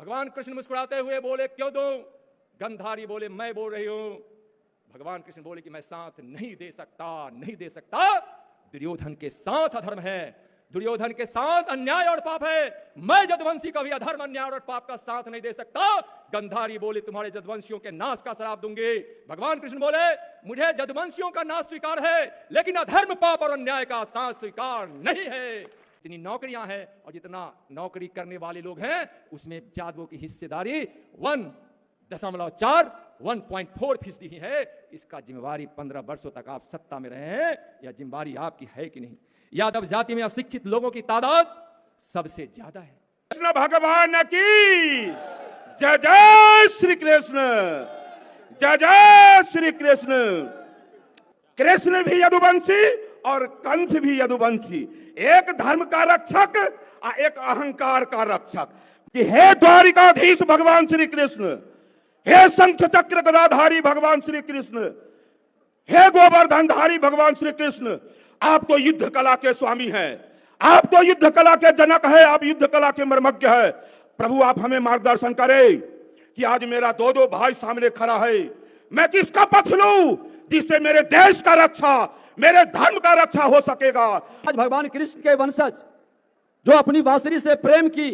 भगवान कृष्ण मुस्कुराते हुए बोले, क्यों दूं? गंधारी बोले, मैं बोल रही हूं। भगवान कृष्ण बोले कि मैं साथ नहीं दे सकता, नहीं दे सकता। दुर्योधन के साथ अधर्म है, दुर्योधन के साथ अन्याय और पाप है। मैं जदुवंशी कभी अधर्म, अन्याय और पाप का साथ नहीं दे सकता। गंधारी बोले, तुम्हारे जदुवंशियों के नाश का श्राप दूंगी। भगवान कृष्ण बोले, मुझे जदुवंशियों का नाश स्वीकार है, लेकिन अधर्म, पाप और अन्याय का साथ स्वीकार नहीं है। इतनी नौकरियां हैं और जितना नौकरी करने वाले लोग हैं उसमें जादवों की हिस्सेदारी 1.4 ही है। इसका जिम्मेवारी 15 वर्षों तक आप सत्ता में रहे हैं, यह जिम्मेवारी आपकी है कि नहीं? यादव जाति में अशिक्षित लोगों की तादाद सबसे ज्यादा है। कृष्ण भगवान की जय जय श्री कृष्ण, जय जय श्री कृष्ण। कृष्ण भी यदुवंशी और कंस भी यदुवंशी, एक धर्म का रक्षक और एक अहंकार का रक्षक। कि हे द्वारिकाधीश भगवान श्री कृष्ण, हे शंख चक्र गदाधारी भगवान श्री कृष्ण, हे गोवर्धनधारी भगवान श्री कृष्ण, आप तो युद्ध कला के स्वामी हैं, आप तो युद्ध कला के जनक है, आप युद्ध कला के मर्मज्ञ है। प्रभु आप हमें मार्गदर्शन करें कि आज मेरा दो भाई सामने खड़ा है, मैं किसका पक्ष लूं जिससे मेरे देश का रक्षा, मेरे धर्म का रक्षा हो सकेगा। आज भगवान कृष्ण के वंशज जो अपनी बांसुरी से प्रेम की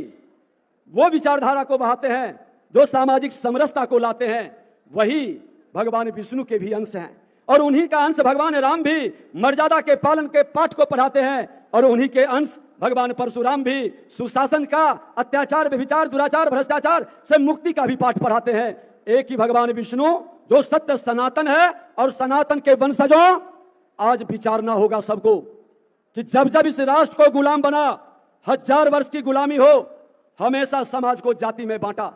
वो विचारधारा को बहाते हैं, जो सामाजिक समरसता को लाते हैं, वही भगवान विष्णु के भी अंश हैं। और उन्हीं का अंश भगवान राम भी मर्यादा के पालन के पाठ को पढ़ाते हैं। और उन्हीं के अंश भगवान परशुराम भी सुशासन का, अत्याचार, व्यभिचार, दुराचार, भ्रष्टाचार से मुक्ति का भी पाठ पढ़ाते हैं। एक ही भगवान विष्णु जो सत्य सनातन है, और सनातन के वंशजों आज विचारना होगा सबको कि जब जब इस राष्ट्र को गुलाम बना, 1000 वर्ष की गुलामी हो, हमेशा समाज को जाति में बांटा।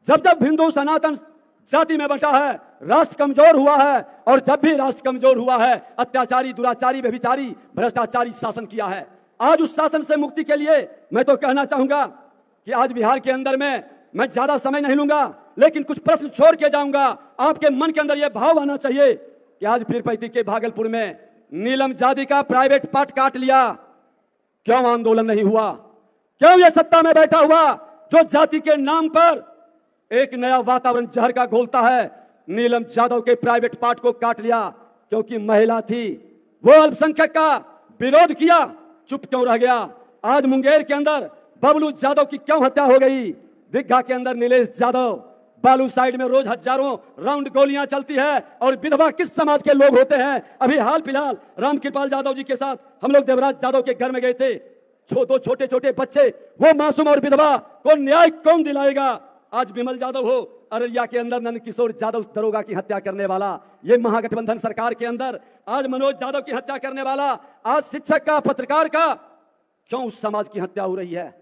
जब जब हिंदू सनातन जाति में बंटा है, राष्ट्र कमजोर हुआ है। और जब भी राष्ट्र कमजोर हुआ है, अत्याचारी, दुराचारी, व्यभिचारी, भ्रष्टाचारी शासन किया है। आज उस शासन से मुक्ति के लिए मैं तो कहना चाहूंगा कि आज बिहार के अंदर में मैं ज्यादा समय नहीं लूंगा, लेकिन कुछ प्रश्न छोड़ के जाऊंगा। आपके मन के अंदर यह भाव आना चाहिए कि आज पीरपैती के भागलपुर में नीलम जाति का प्राइवेट पार्ट काट लिया, क्यों आंदोलन नहीं हुआ? क्यों यह सत्ता में बैठा हुआ जो जाति के नाम पर एक नया वातावरण जहर का घोलता है, नीलम यादव के प्राइवेट पार्ट को काट लिया क्योंकि महिला थी, वो अल्पसंख्यक का विरोध किया, चुप क्यों रह गया? आज मुंगेर के अंदर बबलू यादव की क्यों हत्या हो गई? दीघा के अंदर नीलेश यादव, बालू साइड में रोज हजारों राउंड गोलियां चलती है। और विधवा किस समाज के लोग होते हैं? अभी हाल फिलहाल रामकृपाल यादव जी के साथ हम लोग देवराज यादव के घर में गए थे। दो छोटे छोटे बच्चे, वो मासूम और विधवा को न्याय कौन दिलाएगा? आज विमल यादव हो, अररिया के अंदर नंद किशोर यादव दरोगा की हत्या करने वाला, ये महागठबंधन सरकार के अंदर आज मनोज यादव की हत्या करने वाला, आज शिक्षक का, पत्रकार का, क्यों उस समाज की हत्या हो रही है?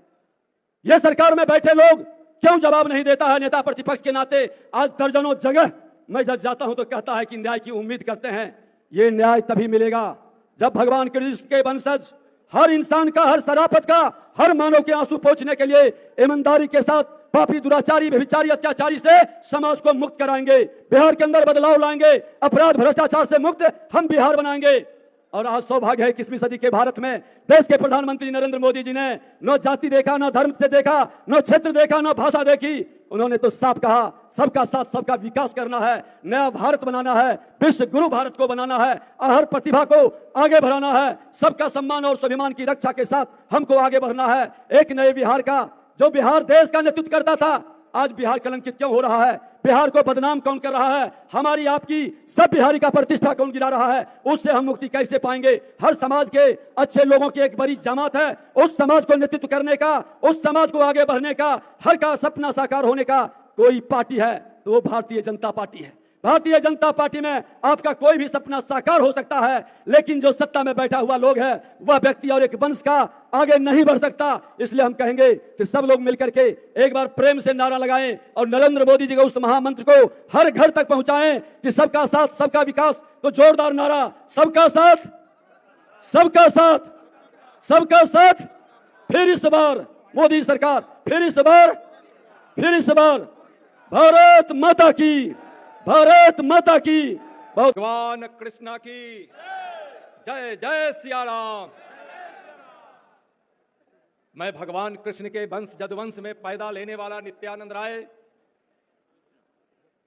ये सरकार में बैठे लोग क्यों जवाब नहीं देता है? नेता प्रतिपक्ष के नाते आज दर्जनों जगह मैं जब जाता हूं तो कहता है कि न्याय की उम्मीद करते हैं। ये न्याय तभी मिलेगा जब भगवान कृष्ण के वंशज हर इंसान का, हर शराफत का, हर मानव के आंसू पोंछने के लिए ईमानदारी के साथ पापी, दुराचारी, व्यभिचारी, अत्याचारी से समाज को मुक्त कराएंगे। बिहार के अंदर बदलाव लाएंगे, अपराध, भ्रष्टाचार से मुक्त हम बिहार बनाएंगे। और आज सौभाग्य है 21वीं सदी के भारत में देश के प्रधानमंत्री नरेंद्र मोदी जी ने न जाति देखा, न धर्म से देखा, न क्षेत्र देखा, न भाषा देखी। उन्होंने तो साफ कहा सबका साथ, सबका विकास करना है, नया भारत बनाना है, विश्व गुरु भारत को बनाना है, हर प्रतिभा को आगे बढ़ाना है, सबका सम्मान और स्वाभिमान की रक्षा के साथ हमको आगे बढ़ना है। एक नए बिहार का, जो बिहार देश का नेतृत्व करता था, आज बिहार कलंकित क्यों हो रहा है? बिहार को बदनाम कौन कर रहा है? हमारी आपकी सब बिहारी का प्रतिष्ठा कौन गिरा रहा है? उससे हम मुक्ति कैसे पाएंगे? हर समाज के अच्छे लोगों की एक बड़ी जमात है, उस समाज को नेतृत्व करने का, उस समाज को आगे बढ़ने का, हर का सपना साकार होने का कोई पार्टी है तो वो भारतीय जनता पार्टी है। भारतीय जनता पार्टी में आपका कोई भी सपना साकार हो सकता है, लेकिन जो सत्ता में बैठा हुआ लोग है वह व्यक्ति और एक वंश का आगे नहीं बढ़ सकता। इसलिए हम कहेंगे कि सब लोग मिलकर के एक बार प्रेम से नारा लगाएं और नरेंद्र मोदी जी के उस महामंत्र को हर घर तक पहुंचाएं कि सबका साथ, सबका विकास। तो जोरदार नारा, सबका साथ, सबका साथ, सबका साथ। फिर इस बार मोदी सरकार, फिर इस बार, फिर इस बार। भारत माता की, भारत माता की, भगवान कृष्ण की जय। जय सिया राम। मैं भगवान कृष्ण के वंश जदवंश में पैदा लेने वाला नित्यानंद राय,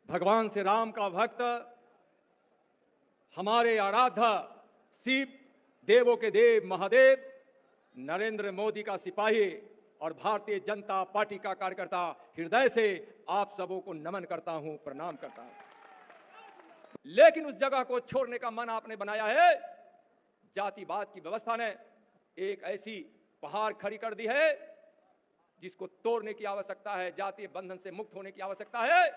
भगवान श्री राम का भक्त, हमारे आराध्य शिव देवों के देव महादेव नरेंद्र मोदी का सिपाही और भारतीय जनता पार्टी का कार्यकर्ता हृदय से आप सबों को नमन करता हूं, प्रणाम करता हूं। लेकिन उस जगह को छोड़ने का मन आपने बनाया है। जातिवाद की व्यवस्था ने एक ऐसी पहाड़ खड़ी कर दी है जिसको तोड़ने की आवश्यकता है। जातीय बंधन से मुक्त होने की आवश्यकता है।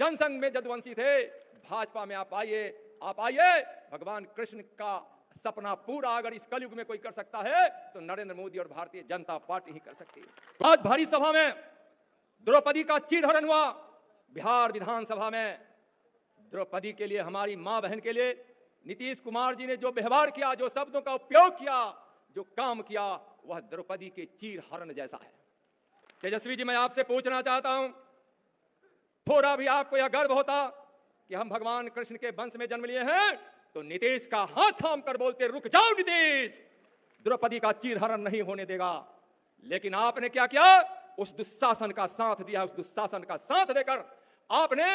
जनसंघ में जदवंशी थे, भाजपा में आप आइए। भगवान कृष्ण का सपना पूरा अगर इस कलयुग में कोई कर सकता है तो नरेंद्र मोदी और भारतीय जनता पार्टी ही कर सकती है। आज भारी सभा में द्रौपदी का चीरहरण हुआ। बिहार विधानसभा में द्रौपदी के लिए, हमारी मां बहन के लिए नीतीश कुमार जी ने जो व्यवहार किया, जो शब्दों का उपयोग किया, जो काम किया, वह द्रौपदी के चीरहरण जैसा है। तेजस्वी जी, मैं आपसे पूछना चाहता हूं, थोड़ा भी आपको यह गर्व होता कि हम भगवान कृष्ण के वंश में जन्म लिए हैं तो नीतीश का हाथ थाम कर बोलते, रुक जाओ नीतीश, द्रौपदी का चीरहरण नहीं होने देगा। लेकिन आपने क्या किया? उस दुशासन का साथ दिया। उस दुशासन का साथ देकर आपने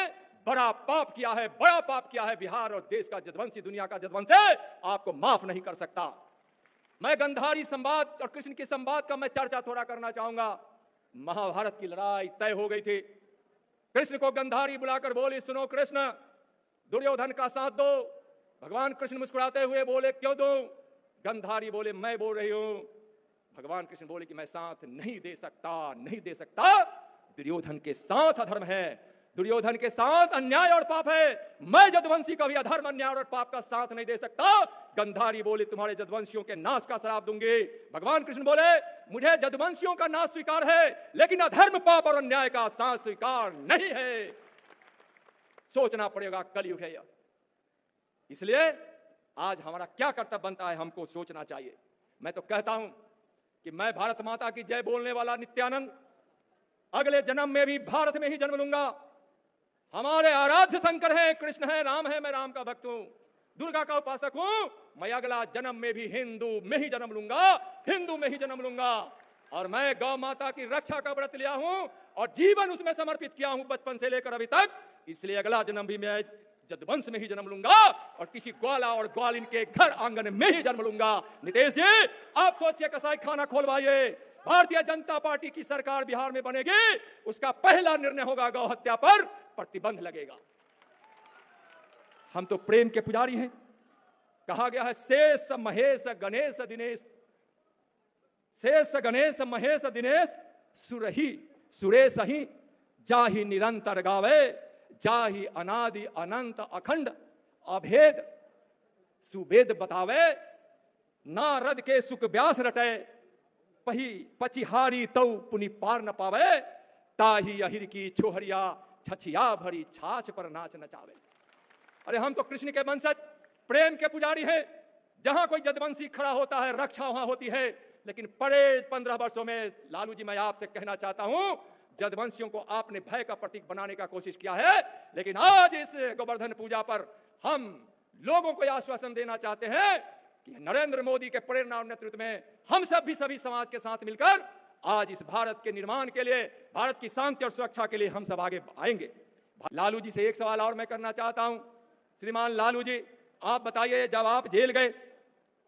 बड़ा पाप किया है, बड़ा पाप किया है। बिहार और देश का जदवंशी, दुनिया का जदवंशी आपको माफ नहीं कर सकता। मैं गंधारी संवाद और कृष्ण के संवाद का मैं चर्चा थोड़ा करना चाहूंगा। महाभारत की लड़ाई तय हो गई थी। कृष्ण को गंधारी बुलाकर बोली, सुनो कृष्ण, दुर्योधन का साथ दो। भगवान कृष्ण मुस्कुराते हुए बोले, क्यों दो? गंधारी बोले, मैं बोल रही हूं। भगवान कृष्ण बोले कि मैं साथ नहीं दे सकता। दुर्योधन के साथ अधर्म है, दुर्योधन के साथ अन्याय और पाप है। मैं जदवंशी कभी अधर्म, अन्याय और पाप का साथ नहीं दे सकता। गंधारी बोले, तुम्हारे जदवंशियों के नाश का श्राप दूंगी। भगवान कृष्ण बोले, मुझे जदवंशियों का नाश स्वीकार है, लेकिन अधर्म, पाप और अन्याय का साथ स्वीकार नहीं है। सोचना पड़ेगा, कलयुग है यह। इसलिए आज हमारा क्या कर्तव्य बनता है, हमको सोचना चाहिए। मैं तो कहता हूं कि मैं भारत माता की जय बोलने वाला नित्यानंद अगले जन्म में भी भारत में ही जन्म लूंगा। हमारे आराध्य शंकर हैं, कृष्ण है, राम है, मैं राम का भक्त हूं, दुर्गा का उपासक हूं। मैं अगला जन्म में भी हिंदू में ही जन्म लूंगा। और मैं गौ माता की रक्षा का व्रत लिया हूं और जीवन उसमें समर्पित किया हूं बचपन से लेकर अभी तक। इसलिए अगला जन्म भी मैं जदवंश में ही जन्म लूंगा और किसी ग्वाला और ग्वालिन के घर आंगन में ही जन्म लूंगा। नीतीश जी, आप सोचिए, कसाई खाना खोलवाइए। भारतीय जनता पार्टी की सरकार बिहार में बनेगी, उसका पहला निर्णय होगा गौ हत्या पर प्रतिबंध लगेगा। हम तो प्रेम के पुजारी हैं। कहा गया है, शेष महेश गणेश दिनेश, शेष गणेश महेश दिनेश सुरेश ही जाहि निरंतर गावे, जाहि अनादि अनंत अखंड अभेद सुवेद बतावे। नारद के सुख व्यास रटे, पचिहारी तौ पुनि पार न पावे। ताही अहिर की छोहरिया छछिया भरी छाछ पर नाच नचावे। अरे हम तो कृष्ण के वंशज, प्रेम के पुजारी हैं। जहां कोई जदवंशी खड़ा होता है, रक्षा वहां होती है। लेकिन पड़े 15 वर्षों में लालू जी, मैं आपसे कहना चाहता हूं, जदवंशियों को आपने भय का प्रतीक बनाने का कोशिश किया है। लेकिन आज इस गोवर्धन पूजा पर हम लोगों को आश्वासन देना चाहते हैं कि नरेंद्र मोदी के प्रेरणा और नेतृत्व में हम सब भी सभी समाज के साथ मिलकर आज इस भारत के निर्माण के लिए, भारत की शांति और सुरक्षा के लिए हम सब आगे आएंगे। लालू जी से एक सवाल और मैं करना चाहता हूं। श्रीमान लालू जी, आप बताइए, जब आप जेल गए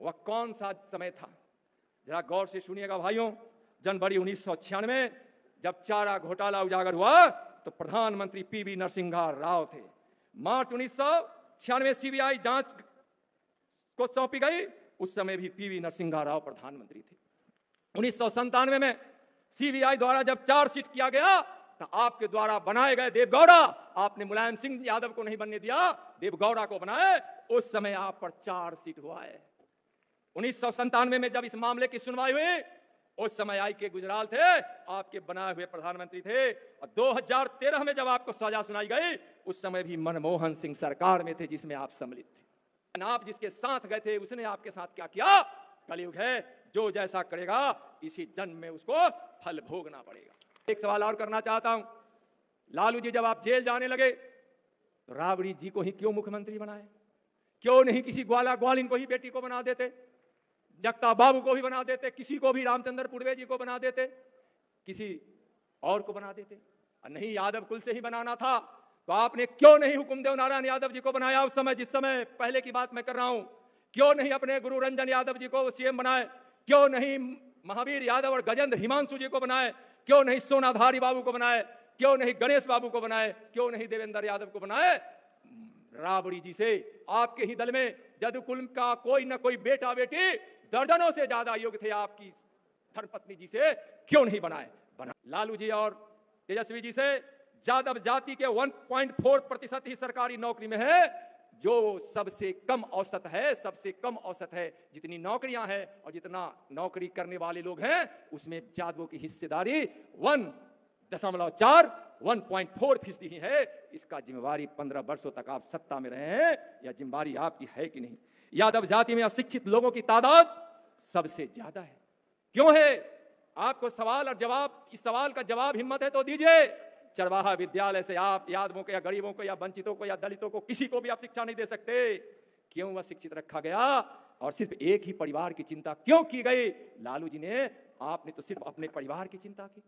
वह कौन सा समय था? जरा गौर से सुनिएगा भाइयों। जनवरी 1996 जब चारा घोटाला उजागर हुआ तो प्रधानमंत्री पीवी नरसिम्हा राव थे। मार्च 1996 सीबीआई जांच को सौंपी गई, उस समय भी पीवी नरसिम्हा राव प्रधानमंत्री थे। 1997 में सीबीआई द्वारा जब चार्जशीट किया गया तो आपके द्वारा बनाए गए देवगौड़ा, आपने मुलायम सिंह यादव को नहीं बनने दिया, देवगौड़ा को बनाए। उस समय आप पर चार्जशीट हुआ है। 1997 में जब इस मामले की सुनवाई हुई, उस समय आई के गुजराल थे, आपके बनाए हुए प्रधानमंत्री थे। और 2013 में जब आपको सजा सुनाई गई, उस समय भी मनमोहन सिंह सरकार में थे, जिसमें आप सम्मिलित थे। आप जिसके साथ गए थे, उसने आपके साथ क्या किया? कलयुग है, जो जैसा करेगा इसी जन्म में उसको फल भोगना पड़ेगा। एक सवाल और करना चाहता हूं। लालू जी, जब आप जेल जाने लगे तो राबड़ी जी को ही क्यों मुख्यमंत्री बनाए? क्यों नहीं किसी ग्वाला ग्वालिन को ही बेटी को बना देते? जगता बाबू को भी बना देते, किसी को भी, रामचंद्र पूर्वे जी को बना देते, किसी और को बना देते। और नहीं, यादव कुल से ही बनाना था तो आपने क्यों नहीं हुकुमदेव नारायण यादव जी को बनाया उस समय, जिस समय पहले की बात मैं कर रहा हूं? क्यों नहीं अपने गुरु रंजन यादव जी को सीएम बनाए? क्यों नहीं महावीर यादव और गजेंद्र हिमांशु जी को बनाए? क्यों नहीं सोनाधारी बाबू को बनाए? क्यों नहीं गणेश बाबू को बनाए? क्यों नहीं देवेंद्र यादव को बनाए? राबड़ी जी से आपके ही दल में जदुकुल का कोई ना कोई बेटा बेटी दर्जनों से ज्यादा योग्य थे आपकी धर्मपत्नी जी से, क्यों नहीं बनाए? बना। लालू जी और तेजस्वी जी से यादव जाति के 1.4% ही सरकारी नौकरी में है, जो सबसे कम औसत है, सबसे कम औसत है। जितनी नौकरियां हैं और जितना नौकरी करने वाले लोग हैं उसमें यादवों की हिस्सेदारी 1.4 ही है। इसका जिम्मेवारी 15 वर्षों तक आप सत्ता में रहे हैं, या जिम्मेवारी आपकी है कि नहीं? यादव जाति में अशिक्षित लोगों की तादाद सबसे ज्यादा है। क्यों है? आपको सवाल और जवाब, इस सवाल का जवाब हिम्मत है तो दीजिए। चरवाहा विद्यालय से आप यादवों को या गरीबों को या वंचितों को या दलितों को, किसी को भी आप शिक्षा नहीं दे सकते। क्यों वह शिक्षित रखा गया और सिर्फ एक ही परिवार की चिंता क्यों की गई? लालू जी ने, आपने तो सिर्फ अपने परिवार की चिंता की।